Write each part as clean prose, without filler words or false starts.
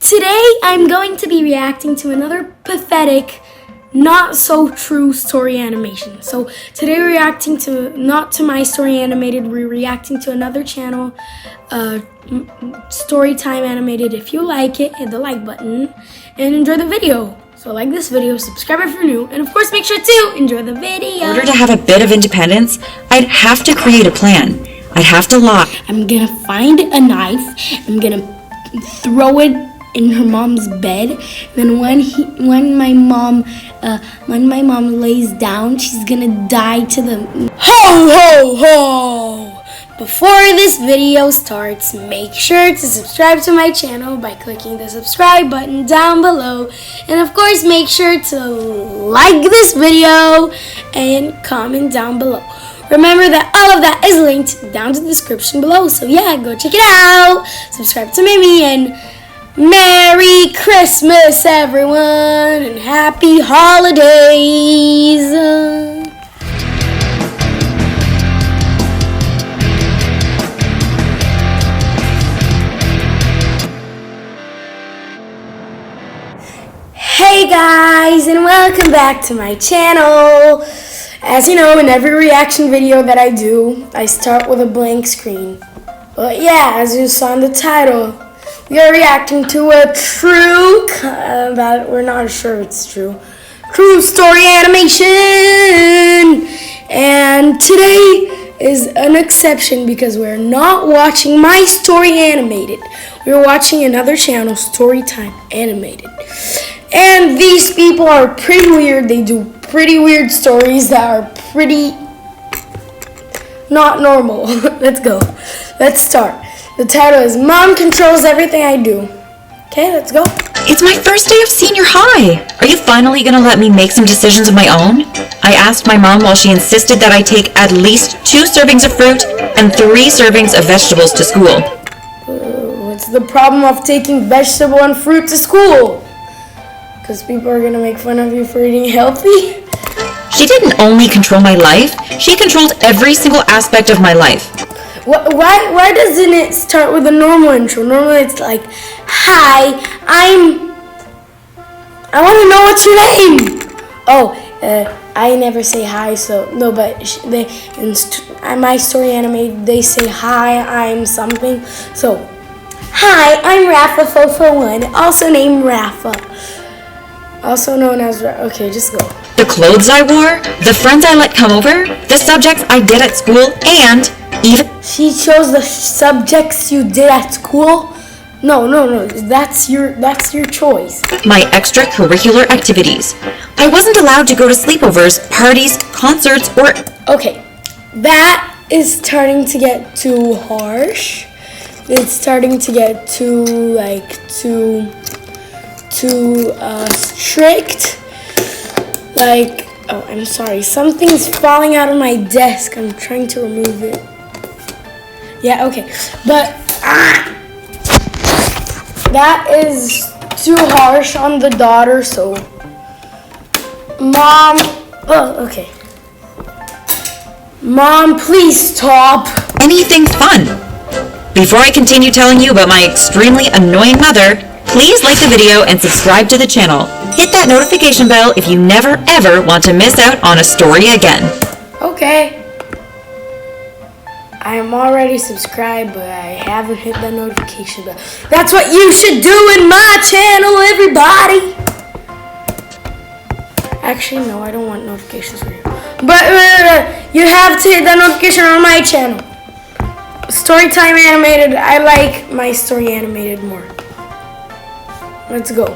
Today I'm going to be reacting to another pathetic, not so true story animation. So today we're reacting to, not to my story animated, we're reacting to another channel, Storytime Animated. If you like it, hit the like button and enjoy the video. So like this video, subscribe if you're new, and of course make sure to enjoy the video. In order to have a bit of independence, I'd have to create a plan. I'd have to lie. I'm gonna find a knife, I'm gonna throw it in her mom's bed. Then when my mom lays down, she's gonna die to the ho ho ho. Before this video starts, make sure to subscribe to my channel by clicking the subscribe button down below, and of course make sure to like this video and comment down below. Remember that all of that is linked down to the description below, so yeah, go check it out. Subscribe to Mimi, and Merry Christmas, everyone, and Happy Holidays! Hey guys, and welcome back to my channel. As you know, in every reaction video that I do, I start with a blank screen. But yeah, as you saw in the title, we are reacting to a true, that we're not sure it's true story animation. And today is an exception because we're not watching my story animated. We're watching another channel, Storytime Animated. And these people are pretty weird. They do pretty weird stories that are pretty not normal. Let's go. Let's start. The title is Mom Controls Everything I Do. Okay, let's go. It's my first day of senior high. Are you finally gonna let me make some decisions of my own? I asked my mom while she insisted that I take at least 2 servings of fruit and 3 servings of vegetables to school. What's the problem of taking vegetable and fruit to school? Because people are gonna make fun of you for eating healthy? She didn't only control my life, she controlled every single aspect of my life. Why doesn't it start with a normal intro? Normally it's like, hi, I want to know what's your name. Oh, I never say hi, so no, but in my story anime, they say hi, I'm something. So, hi, I'm Rafa Fofo1, also named Rafa. Also known as, okay, just go. The clothes I wore, the friends I let come over, the subjects I did at school, and even... She chose the subjects you did at school? No, that's your choice. My extracurricular activities. I wasn't allowed to go to sleepovers, parties, concerts, or... Okay, that is starting to get too harsh. It's starting to get too strict. Like, oh, I'm sorry. Something's falling out of my desk. I'm trying to remove it. Yeah, okay. But that is too harsh on the daughter, so Mom, okay. Mom, please stop. Anything fun. Before I continue telling you about my extremely annoying mother, please like the video and subscribe to the channel. Hit that notification bell if you never ever want to miss out on a story again. Okay. I am already subscribed, but I haven't hit that notification bell. That's what you should do in my channel, everybody. Actually, no, I don't want notifications for you. But you have to hit that notification on my channel. Storytime Animated. I like my story animated more. Let's go.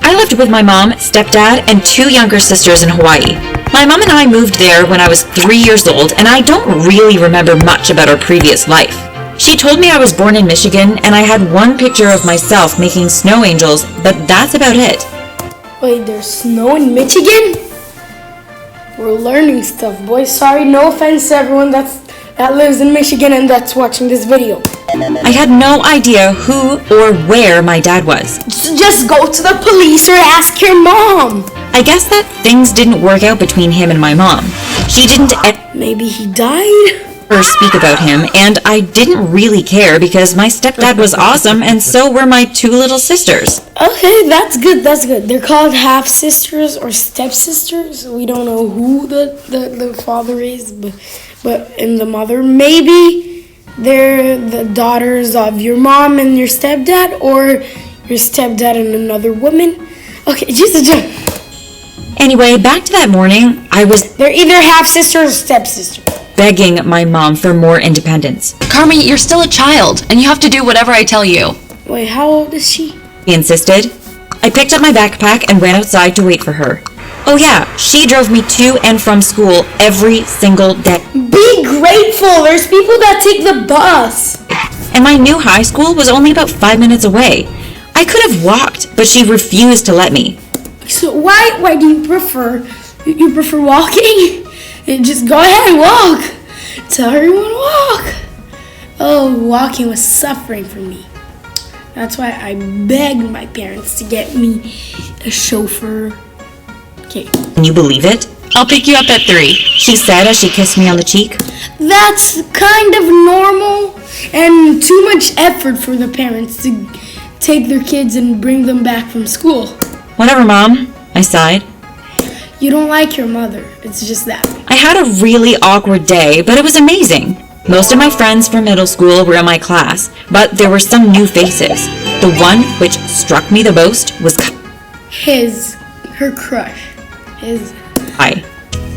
I lived with my mom, stepdad, and 2 younger sisters in Hawaii. My mom and I moved there when I was 3 years old, and I don't really remember much about our previous life. She told me I was born in Michigan, and I had one picture of myself making snow angels, but that's about it. Wait, there's snow in Michigan? We're learning stuff, boys. Sorry, no offense to everyone that lives in Michigan and that's watching this video. I had no idea who or where my dad was. Just go to the police or ask your mom. I guess that things didn't work out between him and my mom. She didn't... Maybe he died? or speak about him, and I didn't really care because my stepdad was awesome and so were my two little sisters. Okay, that's good, that's good. They're called half-sisters or stepsisters. We don't know who the father is, but in the mother. Maybe they're the daughters of your mom and your stepdad, or your stepdad and another woman. Okay, just a joke. Anyway, back to that morning, They're either half-sister or stepsister. begging my mom for more independence. Carmi, you're still a child, and you have to do whatever I tell you. Wait, how old is she? He insisted. I picked up my backpack and ran outside to wait for her. Oh yeah, she drove me to and from school every single day. Be grateful. There's people that take the bus. And my new high school was only about 5 minutes away. I could have walked, but she refused to let me. So why do you prefer walking? Just go ahead and walk. Tell her you want to walk. Oh, walking was suffering for me. That's why I begged my parents to get me a chauffeur. Okay. Can you believe it? I'll pick you up at 3. She said as she kissed me on the cheek. That's kind of normal and too much effort for the parents to take their kids and bring them back from school. Whatever, Mom, I sighed. You don't like your mother. It's just that. I had a really awkward day, but it was amazing. Most of my friends from middle school were in my class, but there were some new faces. The one which struck me the most was Her crush. Kai.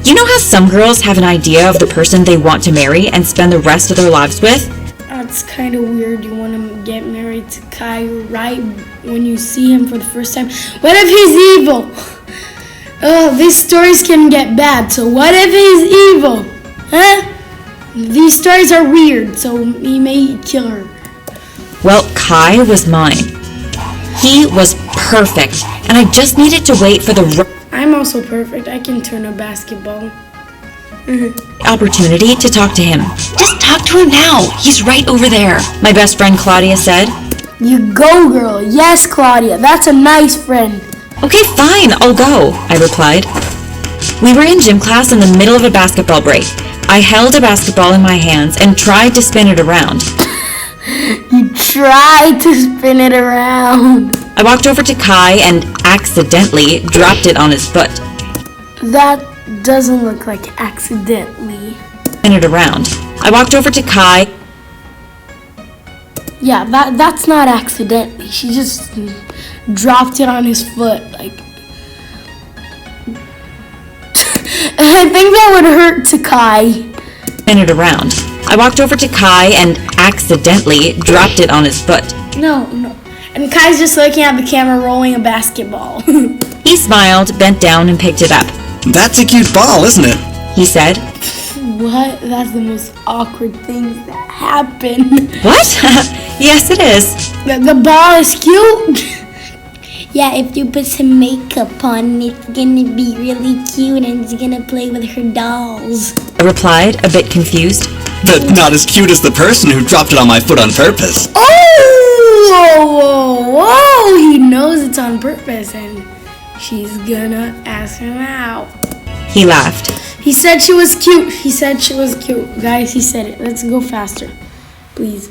You know how some girls have an idea of the person they want to marry and spend the rest of their lives with? That's kind of weird. You want to get married to Kai right when you see him for the first time. What if he's evil? Oh, these stories can get bad. So what if he's evil? Huh? These stories are weird, so he may kill her. Well, Kai was mine. He was perfect, and I just needed to wait for the I'm also perfect. I can turn a basketball. opportunity to talk to him. Just talk to him now. He's right over there. My best friend Claudia said. You go, girl. Yes, Claudia. That's a nice friend. Okay, fine, I'll go, I replied. We were in gym class in the middle of a basketball break. I held a basketball in my hands and tried to spin it around. You tried to spin it around. I walked over to Kai and accidentally dropped it on his foot. That doesn't look like accidentally. Spin it around. I walked over to Kai. Yeah, that's not accidentally. She just dropped it on his foot. Like, I think that would hurt to Kai. Spin it around. I walked over to Kai and accidentally dropped it on his foot. No. And Kai's just looking at the camera rolling a basketball. He smiled, bent down, and picked it up. That's a cute ball, isn't it? He said. What? That's the most awkward things that happen. What? Yes, it is. The ball is cute. Yeah, if you put some makeup on, it's gonna be really cute and it's gonna play with her dolls. I replied, a bit confused. But not as cute as the person who dropped it on my foot on purpose. Oh! Whoa! He knows it's on purpose and she's gonna ask him out. He laughed. He said she was cute. He said she was cute. Guys, he said it. Let's go faster. Please.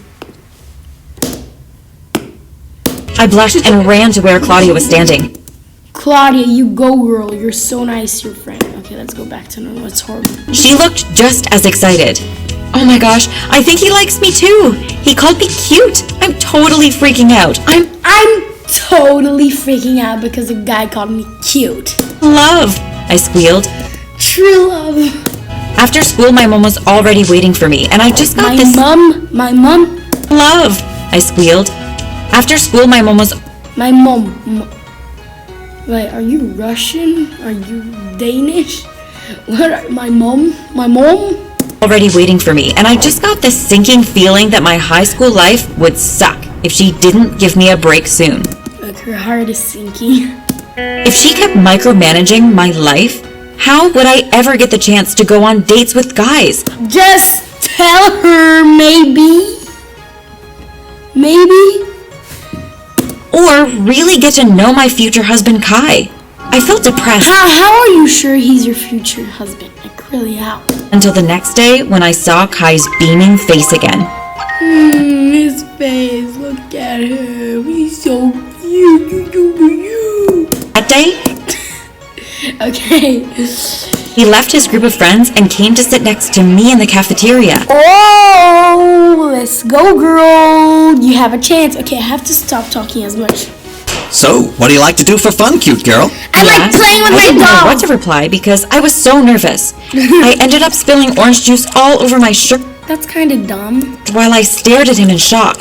I blushed and ran to where Claudia was standing. Claudia, you go, girl. You're so nice to your friend. Okay, let's go back to normal. It's horrible. She looked just as excited. Oh my gosh, I think he likes me too. He called me cute. I'm totally freaking out. I'm totally freaking out because a guy called me cute. Love, I squealed. True love. After school, my mom was already waiting for me, and I just got My mom. Love, I squealed. After school, my mom was... My mom. Wait, are you Russian? Are you Danish? What? My mom? already waiting for me, and I just got this sinking feeling that my high school life would suck if she didn't give me a break soon. Like her heart is sinking. If she kept micromanaging my life, how would I ever get the chance to go on dates with guys? Just tell her maybe. Or really get to know my future husband, Kai. I felt depressed. How are you sure he's your future husband? Like, really, how? Until the next day when I saw Kai's beaming face again. His face, look at him. He's so cute. That day, Okay. he left his group of friends and came to sit next to me in the cafeteria. Oh, let's go, girl. You have a chance. Okay, I have to stop talking as much. So, what do you like to do for fun, cute girl? I like playing with I my didn't know dog. what to reply because I was so nervous. I ended up spilling orange juice all over my shirt That's kind of dumb. while I stared at him in shock.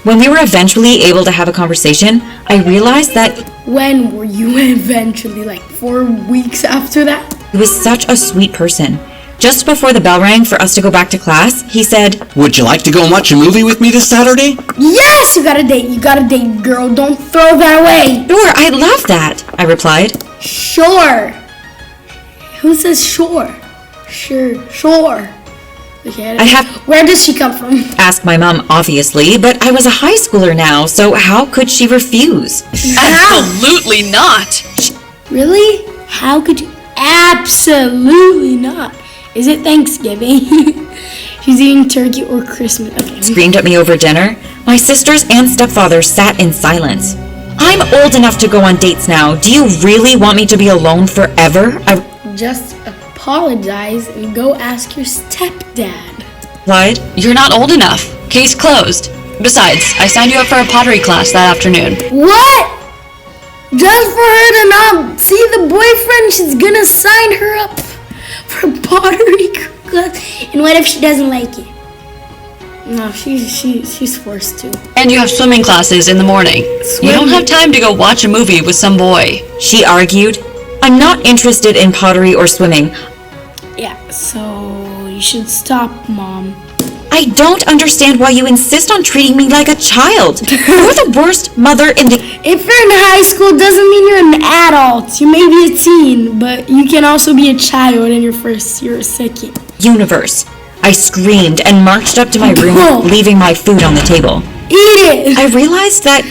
When we were eventually able to have a conversation, I realized that When were you eventually, like 4 weeks after that? he was such a sweet person. Just before the bell rang for us to go back to class, he said, Would you like to go and watch a movie with me this Saturday? Yes, you got a date. You got a date, girl. Don't throw that away. "Sure, I'd love that," I replied. Sure. Who says sure? Sure. Okay. Where does she come from? Asked my mom, obviously, but I was a high schooler now, so how could she refuse? Absolutely not. Really? How could you? Absolutely not. Is it Thanksgiving? She's eating turkey or Christmas. Okay. Screamed at me over dinner. My sisters and stepfather sat in silence. "I'm old enough to go on dates now. Do you really want me to be alone forever?" I Just apologize and go ask your stepdad. replied. You're not old enough. Case closed. Besides, I signed you up for a pottery class that afternoon. What? Just for her to not see the boyfriend, she's gonna sign her up for pottery class. And what if she doesn't like it? No, she's forced to. And you have swimming classes in the morning. You don't have time to go watch a movie with some boy. She argued. "I'm not interested in pottery or swimming. Yeah, so you should stop, Mom. I don't understand why you insist on treating me like a child. You're the worst mother in the If you're in high school, doesn't mean you're an adult. You may be a teen, but you can also be a child in your first year or second. universe." I screamed and marched up to my room, leaving my food on the table. Eat it! I realized that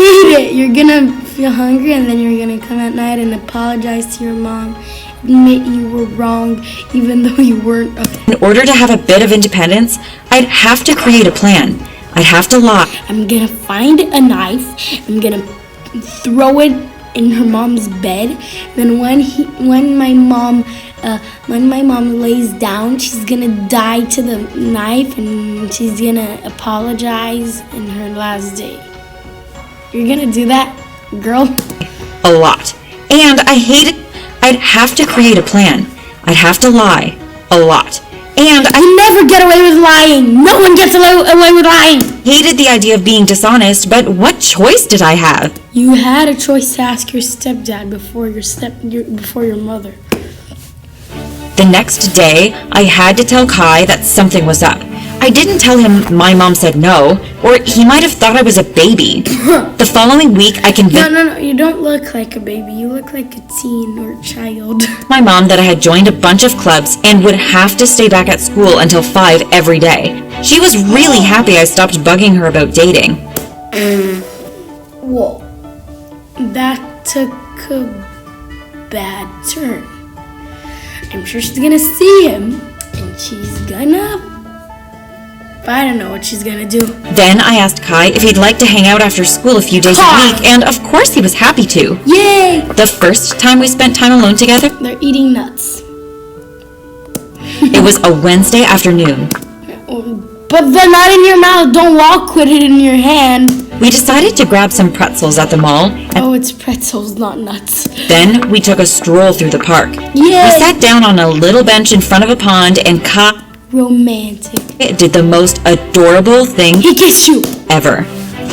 Eat it! You're gonna feel hungry and then you're gonna come at night and apologize to your mom. Admit you were wrong, even though you weren't. Okay. in order to have a bit of independence, I'd have to create a plan. I'd have to lie. I'm gonna find a knife. I'm gonna throw it in her mom's bed. Then when my mom lays down, she's gonna die to the knife and she's gonna apologize in her last day. You're gonna do that, girl? A lot. And I'd have to create a plan. I'd have to lie. A lot. And I You never get away with lying. No one gets away with lying. hated the idea of being dishonest, but what choice did I have? You had a choice to ask your stepdad before your mother. The next day, I had to tell Kai that something was up. I didn't tell him my mom said no, or he might have thought I was a baby. The following week, I convinced No, you don't look like a baby. You look like a teen or a child. my mom that I had joined a bunch of clubs and would have to stay back at school until 5 every day. She was really happy I stopped bugging her about dating. Whoa. That took a bad turn. I'm sure she's gonna see him, and she's gonna... I don't know what she's gonna do. Then I asked Kai if he'd like to hang out after school a few days a Kai! week, and of course he was happy to. Yay! The first time we spent time alone together, They're eating nuts. it was a Wednesday afternoon. But they're not in your mouth. Don't walk with it in your hand. We decided to grab some pretzels at the mall, and Oh, it's pretzels, not nuts. then we took a stroll through the park. We Yay! sat down on a little bench in front of a pond, and Kai Romantic. did the most adorable thing He kissed you. ever.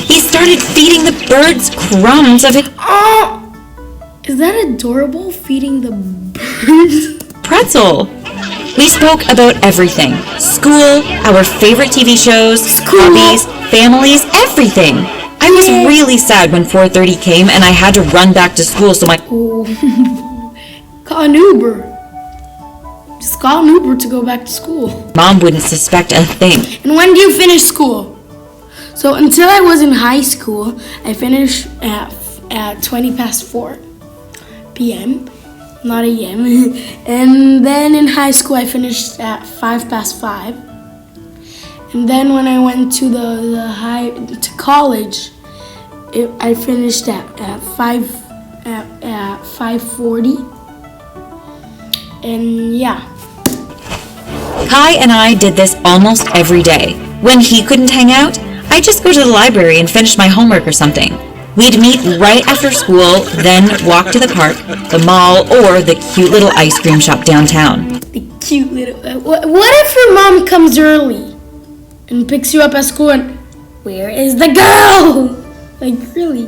He started feeding the birds crumbs of his Oh! Is that adorable, feeding the birds? pretzel. We spoke about everything. School, our favorite TV shows, hobbies, families, everything. I was really sad when 4:30 came and I had to run back to school, so my Oh. Call an Uber. Just call an Uber to go back to school. mom wouldn't suspect a thing. And when do you finish school? So until I was in high school, I finished at 20 past 4 p.m. not a.m. And then in high school, I finished at 5:05. And then when I went to to college, I finished at 5:40. And yeah. Kai and I did this almost every day. When he couldn't hang out, I'd just go to the library and finish my homework or something. We'd meet right after school, then walk to the park, the mall, or the cute little ice cream shop downtown. The cute little... What if your mom comes early and picks you up at school and... Where is the girl? Like, really?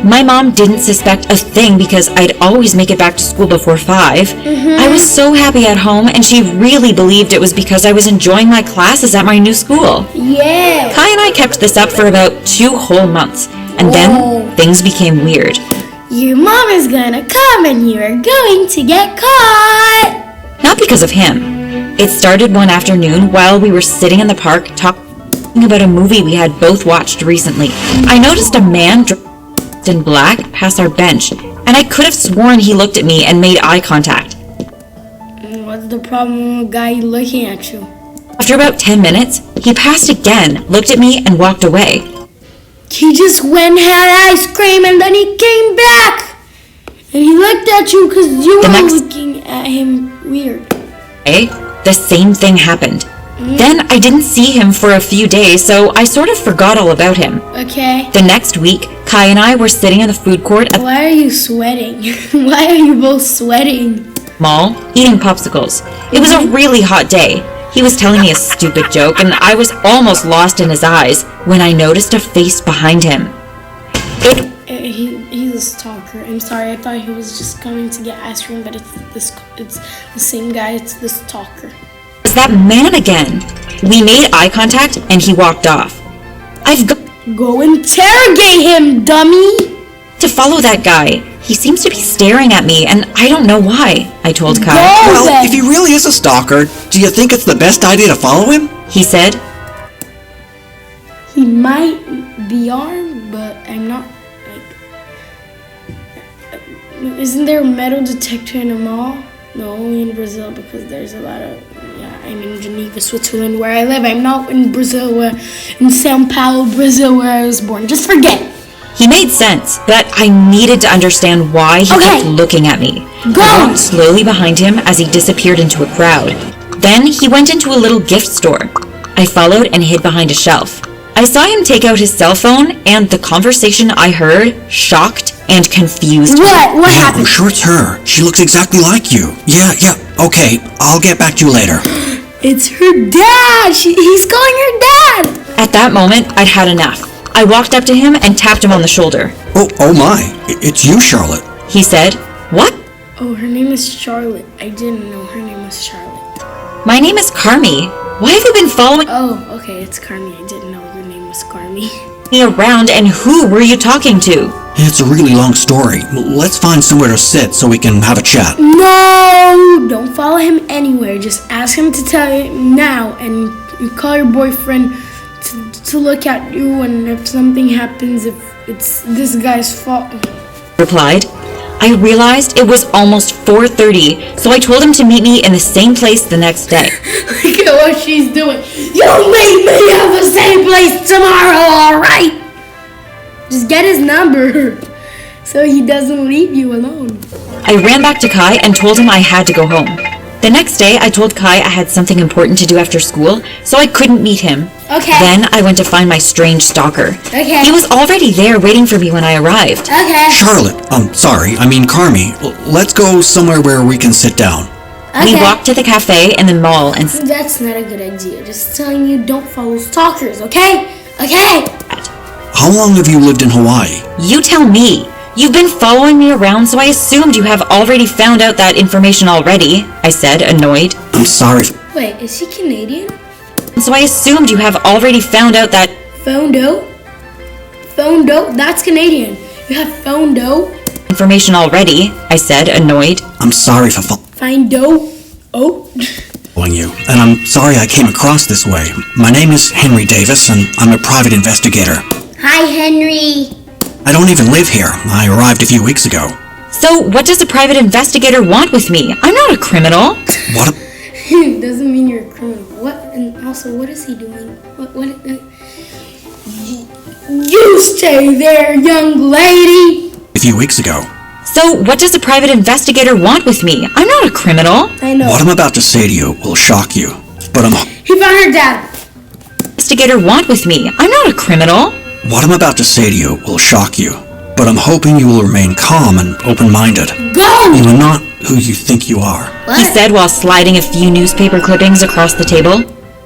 My mom didn't suspect a thing because I'd always make it back to school before 5. I was so happy at home, and she really believed it was because I was enjoying my classes at my new school. Yeah. Kai and I kept this up for about 2 whole months, and then things became weird. Your mom is gonna come and you're going to get caught. Not because of him. It started one afternoon while we were sitting in the park talking about a movie we had both watched recently. I noticed a man dressed in black pass our bench, and I could have sworn he looked at me and made eye contact. What's the problem with a guy looking at you? After about 10 minutes, he passed again, looked at me, and walked away. He just went and had ice cream and then he came back. And he looked at you because you were looking at him weird. The same thing happened. Then I didn't see him for a few days, so I sort of forgot all about him. Okay. The next week, Kai and I were sitting in the food court at Why are you sweating? Why are you both sweating? the mall, eating popsicles. It was a really hot day. He was telling me a stupid joke, and I was almost lost in his eyes when I noticed a face behind him. He's a stalker. I'm sorry, I thought he was just coming to get ice cream, but it's the same guy. It's the stalker. It was that man again. We made eye contact, and he walked off. Go interrogate him, dummy! To follow that guy. He seems to be staring at me, and I don't know why, I told Kai. Well, if he really is a stalker, do you think it's the best idea to follow him? He said. He might be armed, but I'm not, isn't there a metal detector in a mall? No, only in Brazil, because there's a lot of, I'm in Geneva, Switzerland, where I live. I'm not in Brazil, in São Paulo, Brazil, where I was born. Just forget. He made sense, but I needed to understand why he kept looking at me. I walked slowly behind him as he disappeared into a crowd. Then he went into a little gift store. I followed and hid behind a shelf. I saw him take out his cell phone, and the conversation I heard shocked and confused me. What happened? I'm sure it's her. She looks exactly like you. Yeah, okay, I'll get back to you later. It's her dad! He's calling her dad! At that moment, I'd had enough. I walked up to him and tapped him on the shoulder. Oh my, it's you, Charlotte. He said, "What?" Oh, her name is Charlotte. I didn't know her name was Charlotte. "My name is Carmi. Why have you been following Oh, okay, it's Carmi. I didn't know your name was Carmi. me around, and who were you talking to?" It's a really long story. Let's find somewhere to sit so we can have a chat. No! Don't follow him anywhere. Just ask him to tell you now, and you call your boyfriend to look at you, and if something happens, if it's this guy's fault. Replied. I realized it was almost 4:30, so I told him to meet me in the same place the next day. Look at what she's doing. You'll meet me at the same place tomorrow, alright? Just get his number so he doesn't leave you alone. I ran back to Kai and told him I had to go home. The next day, I told Kai I had something important to do after school, so I couldn't meet him. Okay. Then I went to find my strange stalker. Okay. He was already there waiting for me when I arrived. Okay. Charlotte, Carmi, let's go somewhere where we can sit down. We walked to the cafe and the mall and That's not a good idea. Just telling you don't follow stalkers, okay? Okay? How long have you lived in Hawaii? You tell me. You've been following me around, so I assumed you have already found out that information already, I said, annoyed. I'm sorry. Wait, is he Canadian? So I assumed you have already found out that... Found out? That's Canadian. You have found out? Information already, I said, annoyed. I'm sorry for Find out? Oh? following you, and I'm sorry I came across this way. My name is Henry Davis, and I'm a private investigator. Hi, Henry. I don't even live here. I arrived a few weeks ago. So what does the private investigator want with me? I'm not a criminal. What? Doesn't mean you're a criminal. What? And also, what is he doing? You stay there, young lady. A few weeks ago. So what does the private investigator want with me? I'm not a criminal. I know. What I'm about to say to you will shock you, but He found her dad. Investigator want with me? I'm not a criminal. What I'm about to say to you will shock you, but I'm hoping you will remain calm and open-minded. Go! You are not who you think you are. He said while sliding a few newspaper clippings across the table.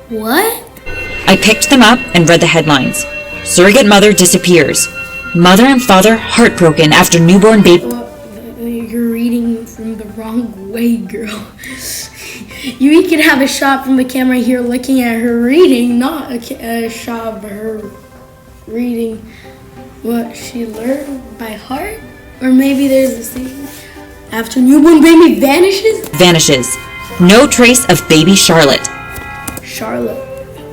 What? I picked them up and read the headlines. Surrogate mother disappears. Mother and father heartbroken after newborn baby. You're reading from the wrong way, girl. You can have a shot from the camera here looking at her reading, not a shot of her reading what she learned by heart. Or maybe there's a scene after newborn baby vanishes. No trace of baby Charlotte. Charlotte.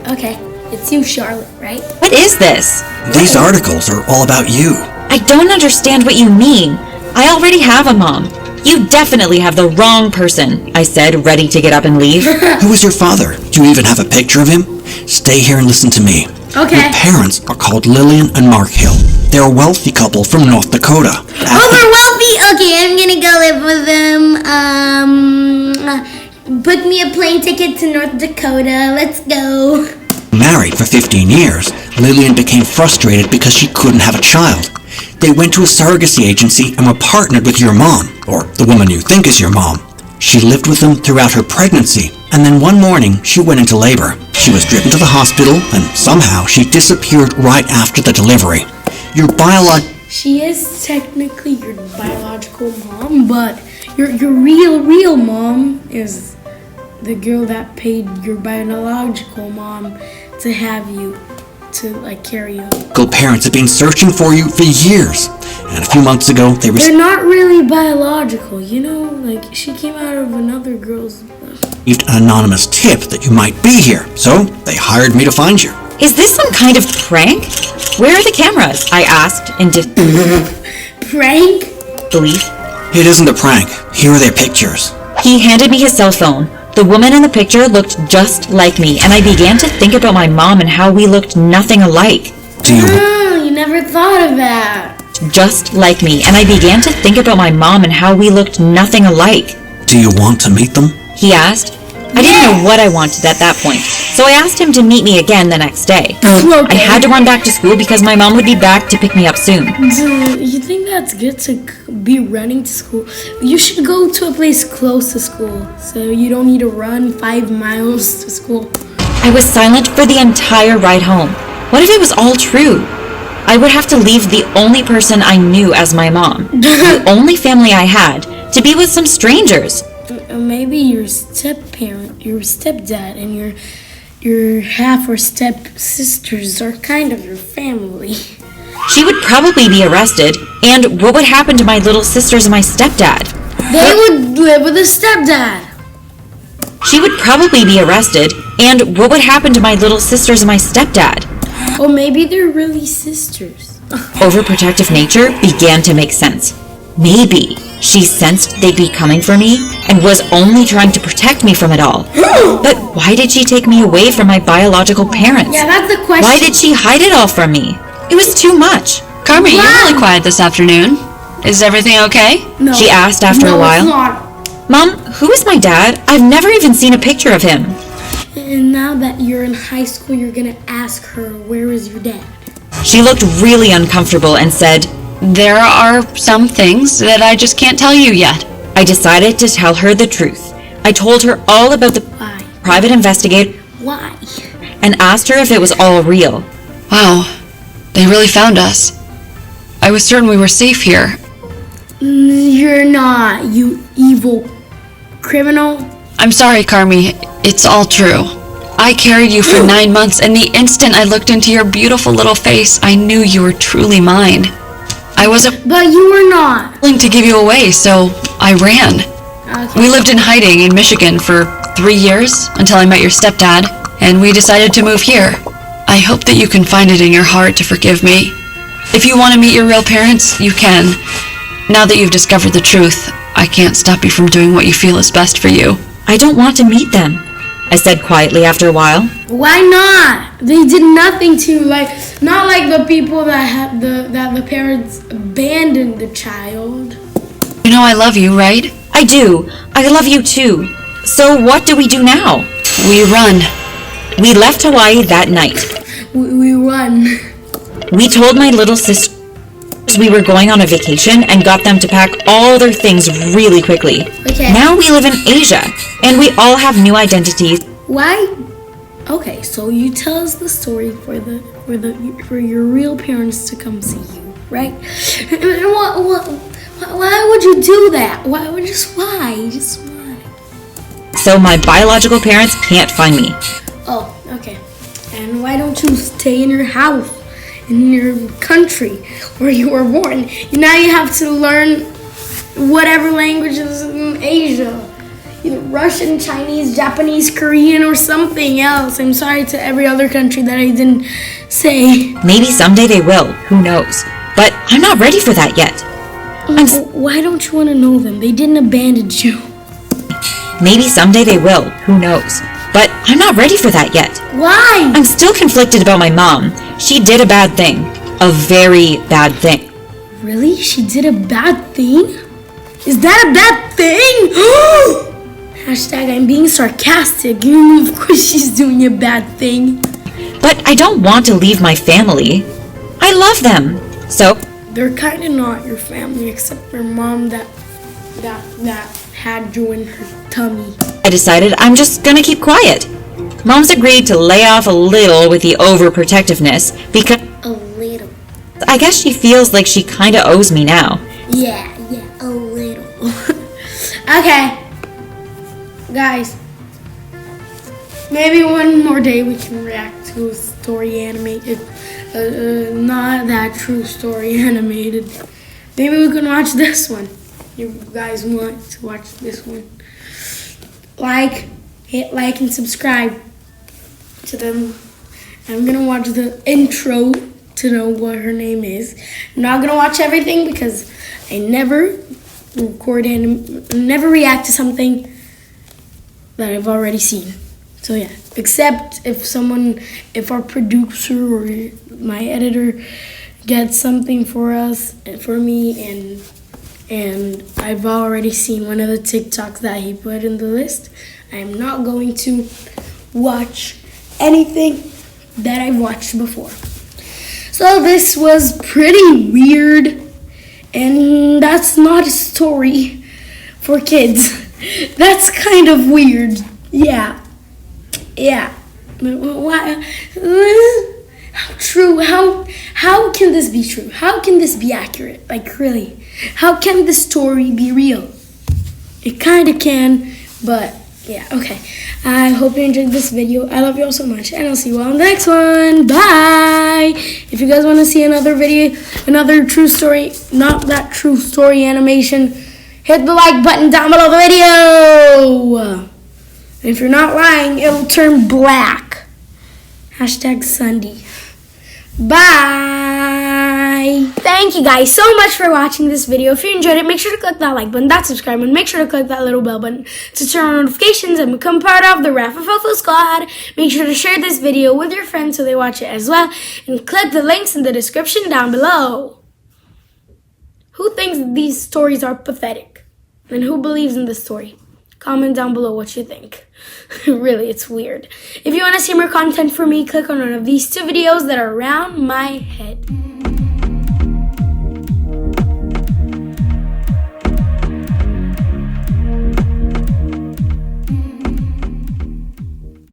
Okay, it's you, Charlotte, right? What is this? These articles are all about you. I don't understand what you mean. I already have a mom. You definitely have the wrong person, I said, ready to get up and leave. Who is your father? Do you even have a picture of him? Stay here and listen to me. Okay. Your parents are called Lillian and Mark Hill. They're a wealthy couple from North Dakota. Oh, they're wealthy? Okay, I'm gonna go live with them. Book me a plane ticket to North Dakota. Let's go. Married for 15 years, Lillian became frustrated because she couldn't have a child. They went to a surrogacy agency and were partnered with your mom, or the woman you think is your mom. She lived with them throughout her pregnancy, and then one morning she went into labor. She was driven to the hospital, and somehow she disappeared right after the delivery. Your She is technically your biological mom, but your real mom is the girl that paid your biological mom to have you, to carry you. parents have been searching for you for years, and a few months ago they They're not really biological, you know? She came out of another girl's... received an anonymous tip that you might be here, so they hired me to find you. Is this some kind of prank? Where are the cameras? I asked in Prank? disbelief. It isn't a prank. Here are their pictures. He handed me his cell phone. The woman in the picture looked just like me, and I began to think about my mom and how we looked nothing alike. Do you... Oh, you never thought of that. Just like me, and I began to think about my mom and how we looked nothing alike. Do you want to meet them? He asked. I didn't know what I wanted at that point, so I asked him to meet me again the next day. I had to run back to school because my mom would be back to pick me up soon. Do you think that's good to be running to school? You should go to a place close to school, so you don't need to run 5 miles to school. I was silent for the entire ride home. What if it was all true? I would have to leave the only person I knew as my mom, the only family I had, to be with some strangers. Maybe your step-parent, your stepdad, and your half or step-sisters are kind of your family. She would probably be arrested, and what would happen to my little sisters and my stepdad? They would live with a stepdad. She would probably be arrested, and what would happen to my little sisters and my stepdad? Or maybe they're really sisters. Overprotective nature began to make sense. Maybe she sensed they'd be coming for me and was only trying to protect me from it all. But why did she take me away from my biological parents? Yeah, that's the question. Why did she hide it all from me? It was too much. Carmi, you're really quiet this afternoon. Is everything okay? No. She asked after a while. It's not. Mom, who is my dad? I've never even seen a picture of him. And now that you're in high school, you're gonna ask her, where is your dad? She looked really uncomfortable and said, There are some things that I just can't tell you yet. I decided to tell her the truth. I told her all about the Why? private investigator Why? and asked her if it was all real. Wow, they really found us. I was certain we were safe here. You're not, you evil criminal. I'm sorry, Carmi. It's all true. I carried you for 9 months, and the instant I looked into your beautiful little face, I knew you were truly mine. I wasn't But you were not. willing to give you away, so I ran. Okay. We lived in hiding in Michigan for 3 years until I met your stepdad, and we decided to move here. I hope that you can find it in your heart to forgive me. If you want to meet your real parents, you can. Now that you've discovered the truth, I can't stop you from doing what you feel is best for you. I don't want to meet them, I said quietly after a while. Why not? They did nothing to, not like the people that the parents abandoned the child. You know I love you, right? I do. I love you too. So what do we do now? We run. We left Hawaii that night. We run. We told my little sisters we were going on a vacation and got them to pack all their things really quickly. Okay. Now we live in Asia, and we all have new identities. Why? Okay, so you tell us the story for your real parents to come see you, right? Why would you do that? Why? Just why? So my biological parents can't find me. Oh, okay. And why don't you stay in your house, in your country where you were born? Now you have to learn whatever languages in Asia. Either Russian, Chinese, Japanese, Korean, or something else. I'm sorry to every other country that I didn't say. Maybe someday they will. Who knows? But I'm not ready for that yet. Why don't you want to know them? They didn't abandon you. Maybe someday they will. Who knows? But I'm not ready for that yet. Why? I'm still conflicted about my mom. She did a bad thing. A very bad thing. Really? She did a bad thing? Is that a bad thing? Hashtag I'm being sarcastic. Of course she's doing a bad thing. But I don't want to leave my family. I love them. So They're kind of not your family except your mom that had you in her tummy. I decided I'm just gonna keep quiet. Mom's agreed to lay off a little with the overprotectiveness because A little. I guess she feels like she kinda owes me now. Yeah, a little. Okay. Guys, maybe one more day we can react to a story animated. Not that true story animated. Maybe we can watch this one. You guys want to watch this one. Hit like and subscribe to them. I'm gonna watch the intro to know what her name is. I'm not gonna watch everything because I never never react to something that I've already seen. So yeah, except if our producer or my editor gets something for me, and I've already seen one of the TikToks that he put in the list, I'm not going to watch anything that I've watched before. So this was pretty weird, and that's not a story for kids. That's kind of weird. Yeah. Why? How true? How can this be true? How can this be accurate? Really? How can this story be real? It kind of can, but yeah, okay. I hope you enjoyed this video. I love you all so much, and I'll see you all in the next one. Bye! If you guys want to see another video, another true story, not that true story animation, hit the like button down below the video. And if you're not lying, it'll turn black. Hashtag Sunday. Bye! Thank you guys so much for watching this video. If you enjoyed it, make sure to click that like button, that subscribe, and make sure to click that little bell button to turn on notifications and become part of the BFF squad. Make sure to share this video with your friends so they watch it as well, and click the links in the description down below. Who thinks these stories are pathetic? And who believes in this story? Comment down below what you think. Really, it's weird. If you want to see more content from me, click on one of these two videos that are around my head.